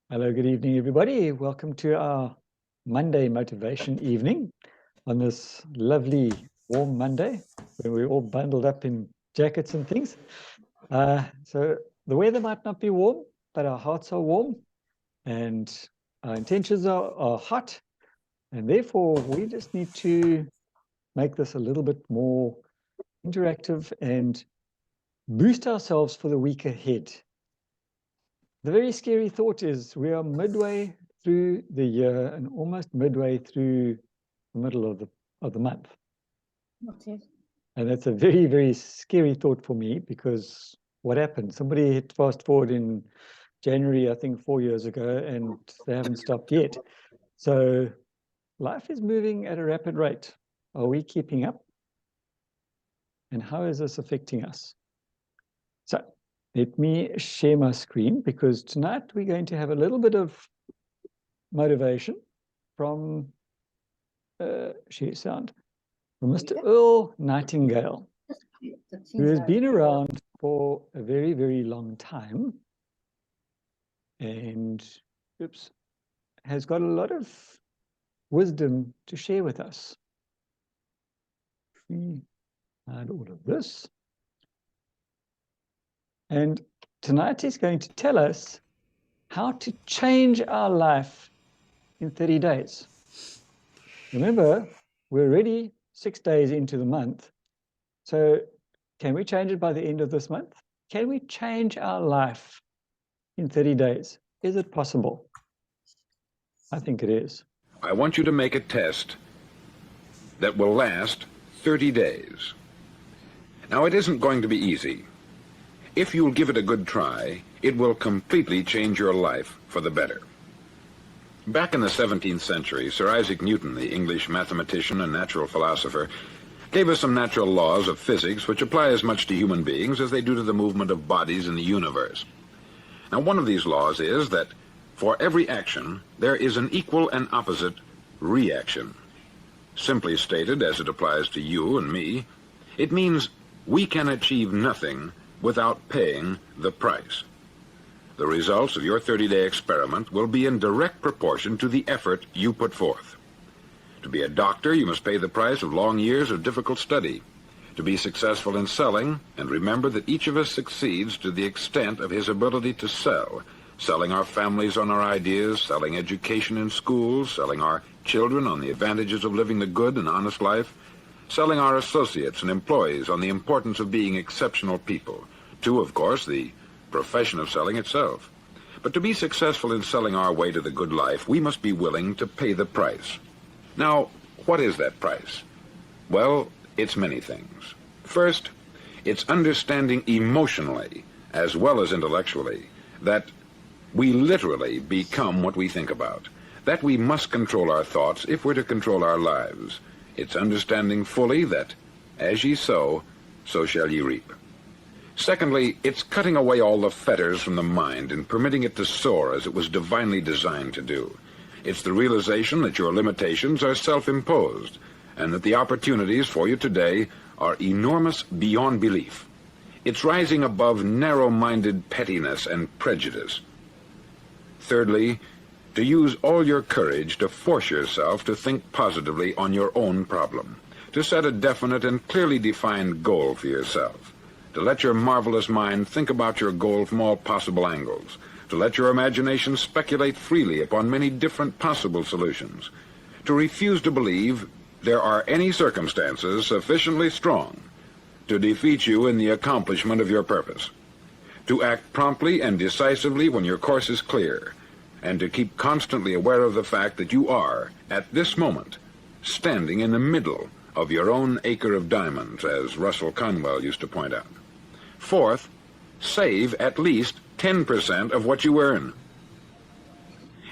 Hello, good evening, everybody. Welcome to our Monday motivation evening on this lovely warm Monday where we're all bundled up in jackets and things. So the weather might not be warm, but our hearts are warm and our intentions are hot. And therefore, we just need to make this a little bit more interactive and boost ourselves for the week ahead. The very scary thought is we are midway through the year and almost midway through the middle of the month. And that's a very, very scary thought for me, because what happened? Somebody hit fast forward in January, I think 4 years ago, and they haven't stopped yet. So life is moving at a rapid rate. Are we keeping up? And how is this affecting us? So let me share my screen, because tonight we're going to have a little bit of motivation from share sound from Mr. Earl Nightingale, who has been around for a very, very long time and has got a lot of wisdom to share with us. We had all of this. And tonight he's going to tell us how to change our life in 30 days. Remember, we're already 6 days into the month. So can we change it by the end of this month? Can we change our life in 30 days? Is it possible? I think it is. I want you to make a test that will last 30 days. Now, it isn't going to be easy. If you'll give it a good try, it will completely change your life for the better. Back in the 17th century, Sir Isaac Newton, the English mathematician and natural philosopher, gave us some natural laws of physics which apply as much to human beings as they do to the movement of bodies in the universe. Now, one of these laws is that for every action, there is an equal and opposite reaction. Simply stated, as it applies to you and me, it means we can achieve nothing without paying the price. The results of your 30-day experiment will be in direct proportion to the effort you put forth. To be a doctor, you must pay the price of long years of difficult study. To be successful in selling, and remember that each of us succeeds to the extent of his ability to sell, selling our families on our ideas, selling education in schools, selling our children on the advantages of living the good and honest life, selling our associates and employees on the importance of being exceptional people, to, of course, the profession of selling itself. But to be successful in selling our way to the good life, we must be willing to pay the price. Now, what is that price? Well, it's many things. First, it's understanding emotionally, as well as intellectually, that we literally become what we think about, that we must control our thoughts if we're to control our lives. It's understanding fully that, as ye sow, so shall ye reap. Secondly, it's cutting away all the fetters from the mind and permitting it to soar as it was divinely designed to do. It's the realization that your limitations are self-imposed, and that the opportunities for you today are enormous beyond belief. It's rising above narrow-minded pettiness and prejudice. Thirdly, to use all your courage to force yourself to think positively on your own problem, to set a definite and clearly defined goal for yourself, to let your marvelous mind think about your goal from all possible angles, to let your imagination speculate freely upon many different possible solutions, to refuse to believe there are any circumstances sufficiently strong to defeat you in the accomplishment of your purpose, to act promptly and decisively when your course is clear, and to keep constantly aware of the fact that you are, at this moment, standing in the middle of your own acre of diamonds, as Russell Conwell used to point out. Fourth, save at least 10% of what you earn.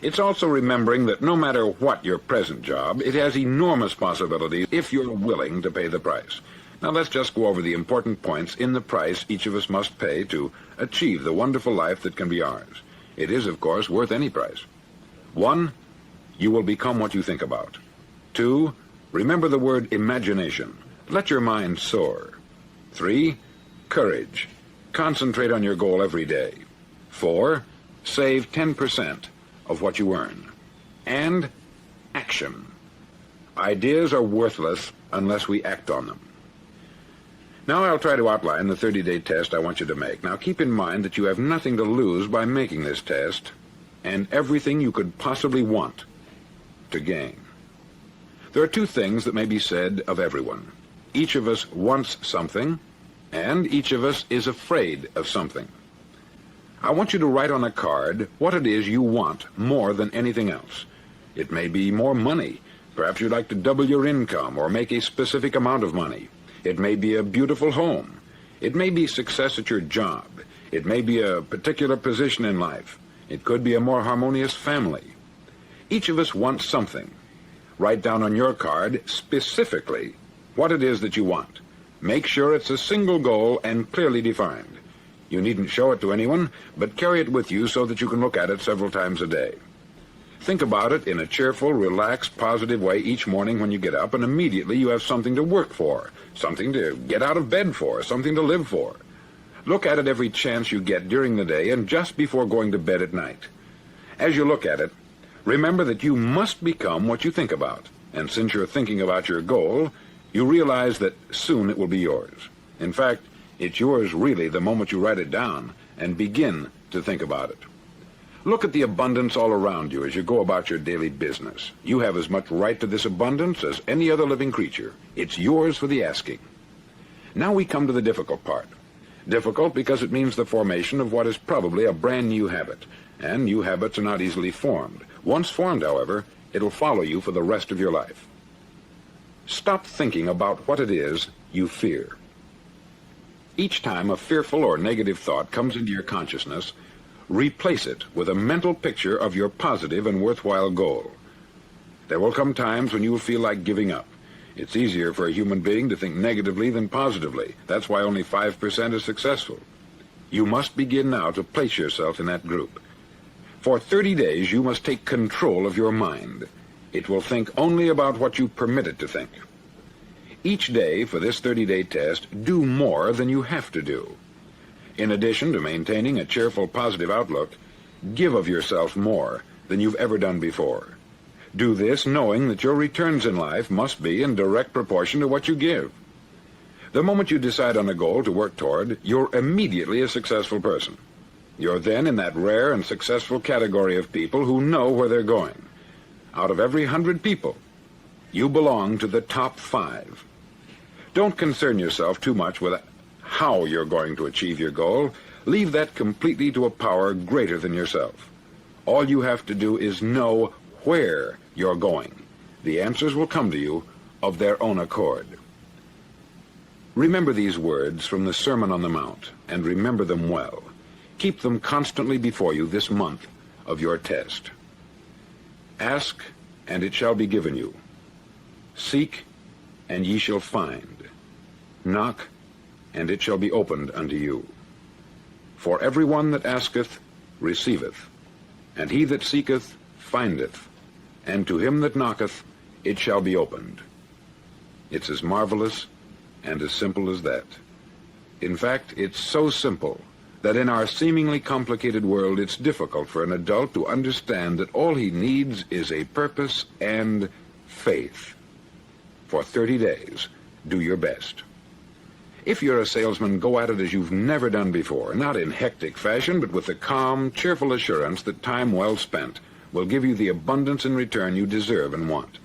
It's also remembering that no matter what your present job, it has enormous possibilities if you're willing to pay the price. Now let's just go over the important points in the price each of us must pay to achieve the wonderful life that can be ours. It is, of course, worth any price. 1, you will become what you think about. 2, remember the word imagination. Let your mind soar. 3, courage. Concentrate on your goal every day. 4, save 10%. of what you earn. And action. Ideas are worthless unless we act on them. Now I'll try to outline the 30-day test I want you to make. Now keep in mind that you have nothing to lose by making this test, and everything you could possibly want to gain. There are two things that may be said of everyone. Each of us wants something, and each of us is afraid of something. I want you to write on a card what it is you want more than anything else. It may be more money. Perhaps you'd like to double your income or make a specific amount of money. It may be a beautiful home. It may be success at your job. It may be a particular position in life. It could be a more harmonious family. Each of us wants something. Write down on your card specifically what it is that you want. Make sure it's a single goal and clearly defined. You needn't show it to anyone, but carry it with you so that you can look at it several times a day. Think about it in a cheerful, relaxed, positive way each morning when you get up, and immediately you have something to work for, something to get out of bed for, something to live for. Look at it every chance you get during the day and just before going to bed at night. As you look at it, remember that you must become what you think about, and since you're thinking about your goal, you realize that soon it will be yours. In fact, it's yours really the moment you write it down and begin to think about it. Look at the abundance all around you as you go about your daily business. You have as much right to this abundance as any other living creature. It's yours for the asking. Now we come to the difficult part. Difficult because it means the formation of what is probably a brand new habit, and new habits are not easily formed. Once formed, however, it'll follow you for the rest of your life. Stop thinking about what it is you fear. Each time a fearful or negative thought comes into your consciousness, replace it with a mental picture of your positive and worthwhile goal. There will come times when you will feel like giving up. It's easier for a human being to think negatively than positively. That's why only 5% is successful. You must begin now to place yourself in that group. For 30 days, you must take control of your mind. It will think only about what you permit it to think. Each day for this 30-day test, do more than you have to do. In addition to maintaining a cheerful, positive outlook, give of yourself more than you've ever done before. Do this knowing that your returns in life must be in direct proportion to what you give. The moment you decide on a goal to work toward, you're immediately a successful person. You're then in that rare and successful category of people who know where they're going. Out of every 100 people, you belong to the top 5. Don't concern yourself too much with how you're going to achieve your goal. Leave that completely to a power greater than yourself. All you have to do is know where you're going. The answers will come to you of their own accord. Remember these words from the Sermon on the Mount, and remember them well. Keep them constantly before you this month of your test. Ask, and it shall be given you. Seek, and ye shall find. Knock, and it shall be opened unto you. For every one that asketh receiveth, and he that seeketh findeth, and to him that knocketh it shall be opened. It's as marvelous and as simple as that. In fact, it's so simple that in our seemingly complicated world it's difficult for an adult to understand that all he needs is a purpose and faith. For 30 days, do your best. If you're a salesman, go at it as you've never done before, not in hectic fashion, but with the calm, cheerful assurance that time well spent will give you the abundance in return you deserve and want.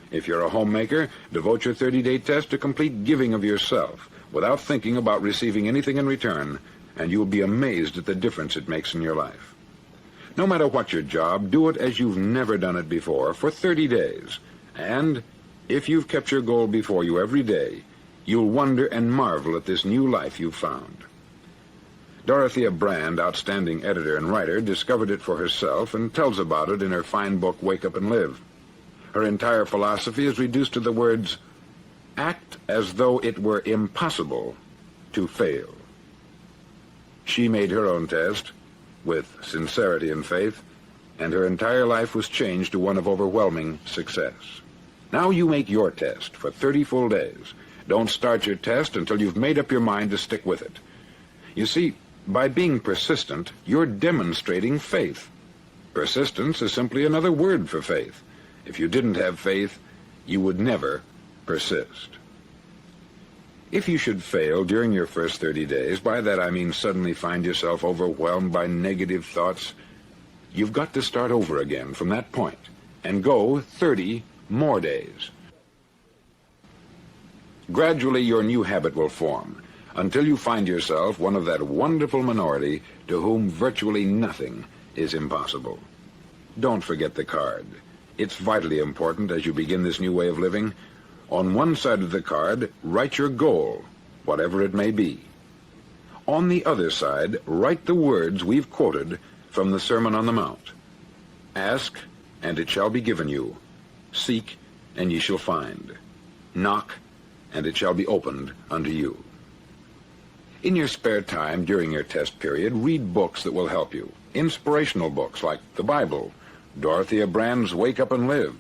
If you're a homemaker, devote your 30-day test to complete giving of yourself without thinking about receiving anything in return, and you'll be amazed at the difference it makes in your life. No matter what your job, do it as you've never done it before for 30 days. And if you've kept your goal before you every day, you'll wonder and marvel at this new life you've found. Dorothea Brand, outstanding editor and writer, discovered it for herself and tells about it in her fine book, Wake Up and Live. Her entire philosophy is reduced to the words, act as though it were impossible to fail. She made her own test with sincerity and faith, and her entire life was changed to one of overwhelming success. Now you make your test for 30 full days. Don't start your test until you've made up your mind to stick with it. You see, by being persistent, you're demonstrating faith. Persistence is simply another word for faith. If you didn't have faith, you would never persist. If you should fail during your first 30 days, by that I mean suddenly find yourself overwhelmed by negative thoughts, you've got to start over again from that point and go 30 more days. Gradually, your new habit will form until you find yourself one of that wonderful minority to whom virtually nothing is impossible. Don't forget the card. It's vitally important as you begin this new way of living. On one side of the card, write your goal, whatever it may be. On the other side, write the words we've quoted from the Sermon on the Mount. Ask, and it shall be given you. Seek, and ye shall find. Knock, and it shall be opened unto you. In your spare time during your test period, read books that will help you. Inspirational books like the Bible, Dorothea Brand's Wake Up and Live,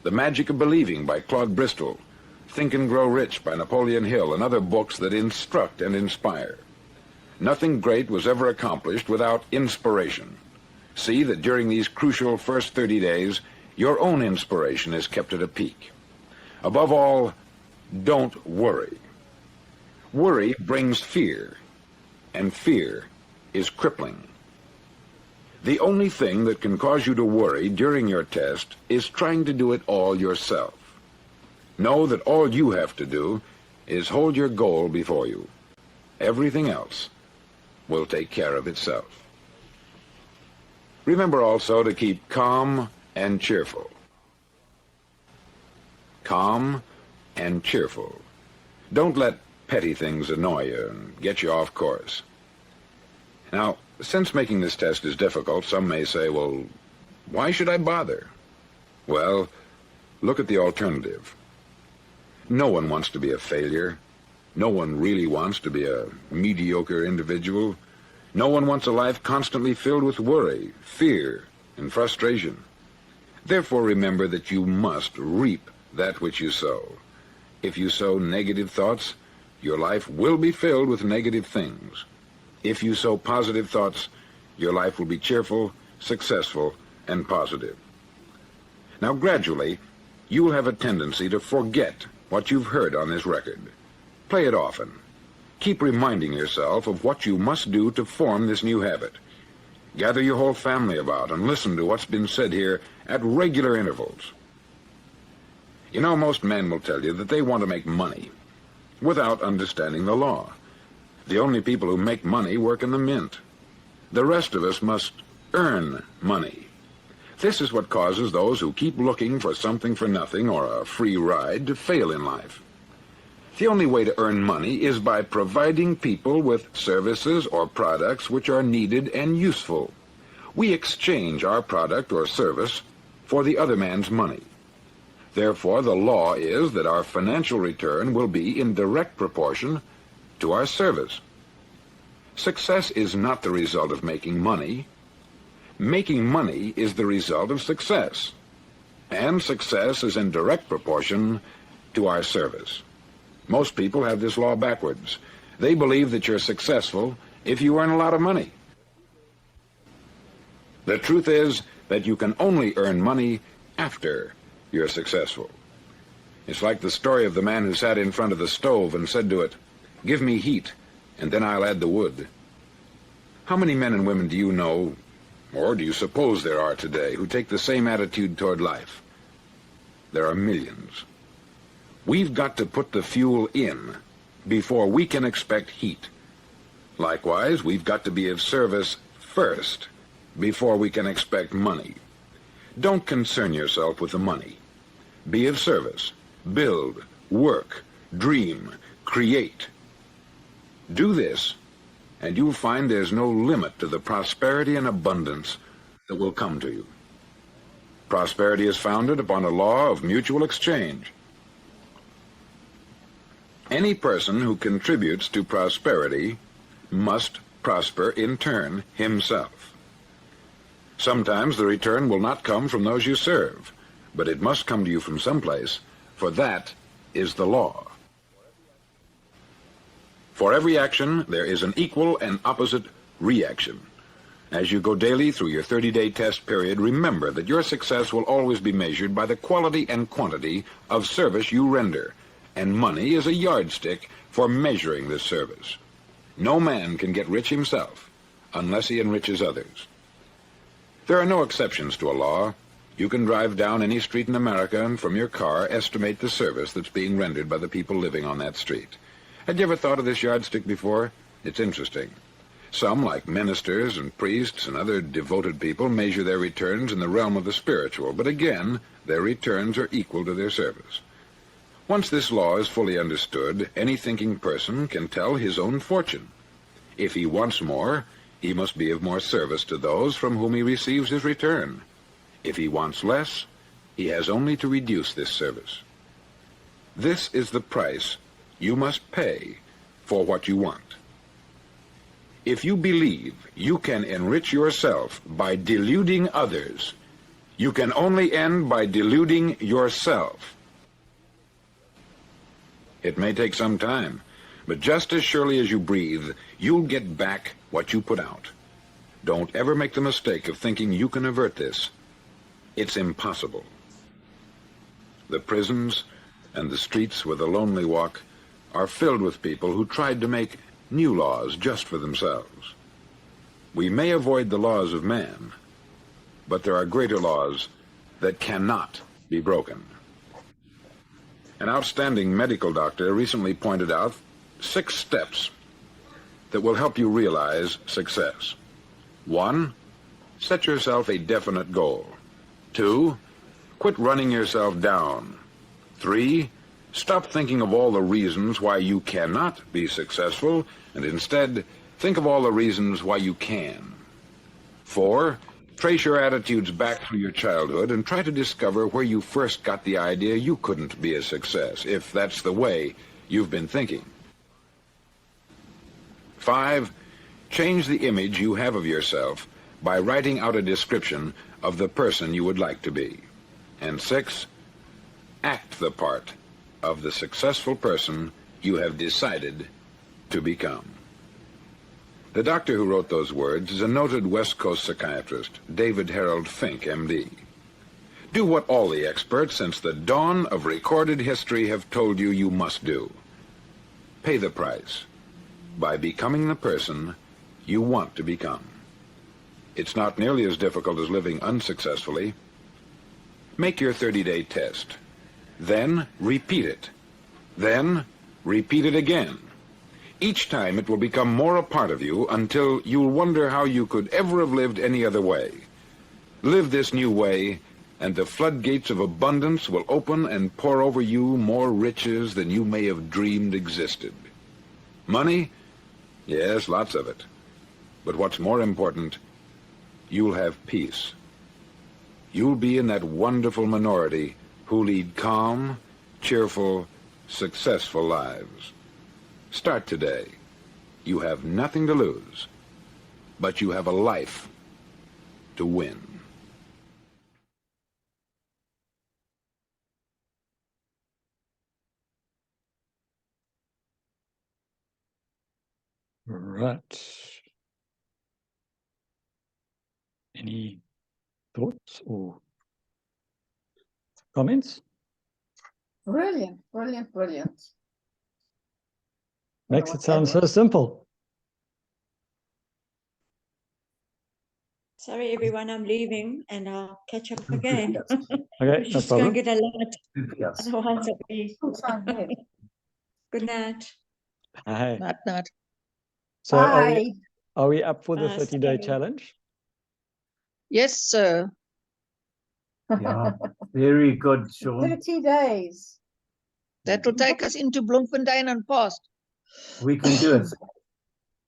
The Magic of Believing by Claude Bristol, Think and Grow Rich by Napoleon Hill, and other books that instruct and inspire. Nothing great was ever accomplished without inspiration. See that during these crucial first 30 days, your own inspiration is kept at a peak. Above all, don't worry. Worry brings fear, and fear is crippling. The only thing that can cause you to worry during your test is trying to do it all yourself. Know that all you have to do is hold your goal before you. Everything else will take care of itself. Remember also to keep calm and cheerful. Calm and cheerful. Don't let petty things annoy you and get you off course. Now, since making this test is difficult, some may say, well, why should I bother? Well, look at the alternative. No one wants to be a failure. No one really wants to be a mediocre individual. No one wants a life constantly filled with worry, fear, and frustration. Therefore, remember that you must reap that which you sow. If you sow negative thoughts, your life will be filled with negative things. If you sow positive thoughts, your life will be cheerful, successful, and positive. Now, gradually, you will have a tendency to forget what you've heard on this record. Play it often. Keep reminding yourself of what you must do to form this new habit. Gather your whole family about and listen to what's been said here at regular intervals. You know, most men will tell you that they want to make money without understanding the law. The only people who make money work in the mint. The rest of us must earn money. This is what causes those who keep looking for something for nothing or a free ride to fail in life. The only way to earn money is by providing people with services or products which are needed and useful. We exchange our product or service for the other man's money. Therefore, the law is that our financial return will be in direct proportion to our service. Success is not the result of making money. Making money is the result of success. And success is in direct proportion to our service. Most people have this law backwards. They believe that you're successful if you earn a lot of money. The truth is that you can only earn money after you're successful. It's like the story of the man who sat in front of the stove and said to it, "Give me heat, and then I'll add the wood." How many men and women do you know, or do you suppose there are today, who take the same attitude toward life? There are millions. We've got to put the fuel in before we can expect heat. Likewise, we've got to be of service first before we can expect money. Don't concern yourself with the money. Be of service. Build, work, dream, create. Do this, and you'll find there's no limit to the prosperity and abundance that will come to you. Prosperity is founded upon a law of mutual exchange. Any person who contributes to prosperity must prosper in turn himself. Sometimes the return will not come from those you serve, but it must come to you from someplace, for that is the law. For every action, there is an equal and opposite reaction. As you go daily through your 30-day test period, remember that your success will always be measured by the quality and quantity of service you render, and money is a yardstick for measuring this service. No man can get rich himself unless he enriches others. There are no exceptions to a law. You can drive down any street in America and from your car estimate the service that's being rendered by the people living on that street. Had you ever thought of this yardstick before? It's interesting. Some, like ministers and priests and other devoted people, measure their returns in the realm of the spiritual, but again, their returns are equal to their service. Once this law is fully understood, any thinking person can tell his own fortune. If he wants more, he must be of more service to those from whom he receives his return. If he wants less, he has only to reduce this service. This is the price you must pay for what you want. If you believe you can enrich yourself by deluding others, you can only end by deluding yourself. It may take some time, but just as surely as you breathe, you'll get back what you put out. Don't ever make the mistake of thinking you can avert this. It's impossible. The prisons and the streets where the lonely walk are filled with people who tried to make new laws just for themselves. We may avoid the laws of man, but there are greater laws that cannot be broken. An outstanding medical doctor recently pointed out 6 steps that will help you realize success. 1, set yourself a definite goal. 2, quit running yourself down. 3, stop thinking of all the reasons why you cannot be successful, and instead think of all the reasons why you can. 4, trace your attitudes back through your childhood and try to discover where you first got the idea you couldn't be a success, if that's the way you've been thinking. 5, change the image you have of yourself by writing out a description of the person you would like to be. And 6, act the part of the successful person you have decided to become. The doctor who wrote those words is a noted West Coast psychiatrist, David Harold Fink, M.D. Do what all the experts since the dawn of recorded history have told you you must do. Pay the price by becoming the person you want to become. It's not nearly as difficult as living unsuccessfully. Make your 30-day test. Then repeat it. Then repeat it again. Each time it will become more a part of you until you'll wonder how you could ever have lived any other way. Live this new way, and the floodgates of abundance will open and pour over you more riches than you may have dreamed existed. Money? Yes, lots of it. But what's more important, you'll have peace. You'll be in that wonderful minority who lead calm, cheerful, successful lives. Start today. You have nothing to lose, but you have a life to win. Right. Any thoughts or comments? Brilliant, brilliant, brilliant. Makes it sound so simple. Sorry, everyone, I'm leaving and I'll catch up again. Okay, no Just go problem. and get a lot. Otherwise, I'll be... Good night. Hi. Not. So Bye. are we up for the Bye, 30-day sorry. challenge? Yes, sir. Yeah, very good, Sean. 30 days. That will take us into Bloemfontein and past. We can do it.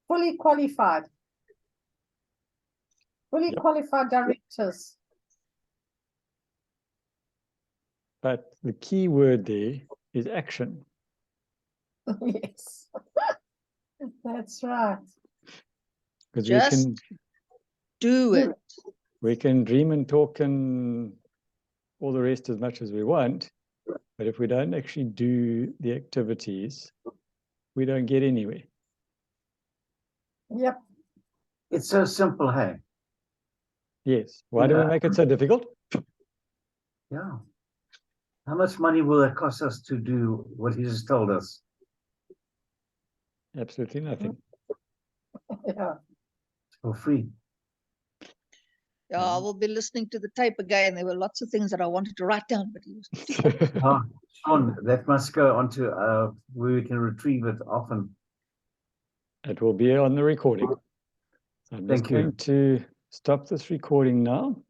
Fully qualified. Fully Yep. qualified directors. But the key word there is action. Yes. That's right. Because Just do it. we can dream and talk and all the rest as much as we want, but if we don't actually do the activities, we don't get anywhere. Yep. It's so simple, hey? Yes. Why do we Yeah. make it so difficult? Yeah. How much money will it cost us to do what he just told us? Absolutely nothing. Yeah. For free. Yeah, I will be listening to the tape again. There were lots of things that I wanted to write down, but he was Ah, Sean, that must go onto where we can retrieve it often. It will be on the recording. So I'm just Thank you. going to stop this recording now.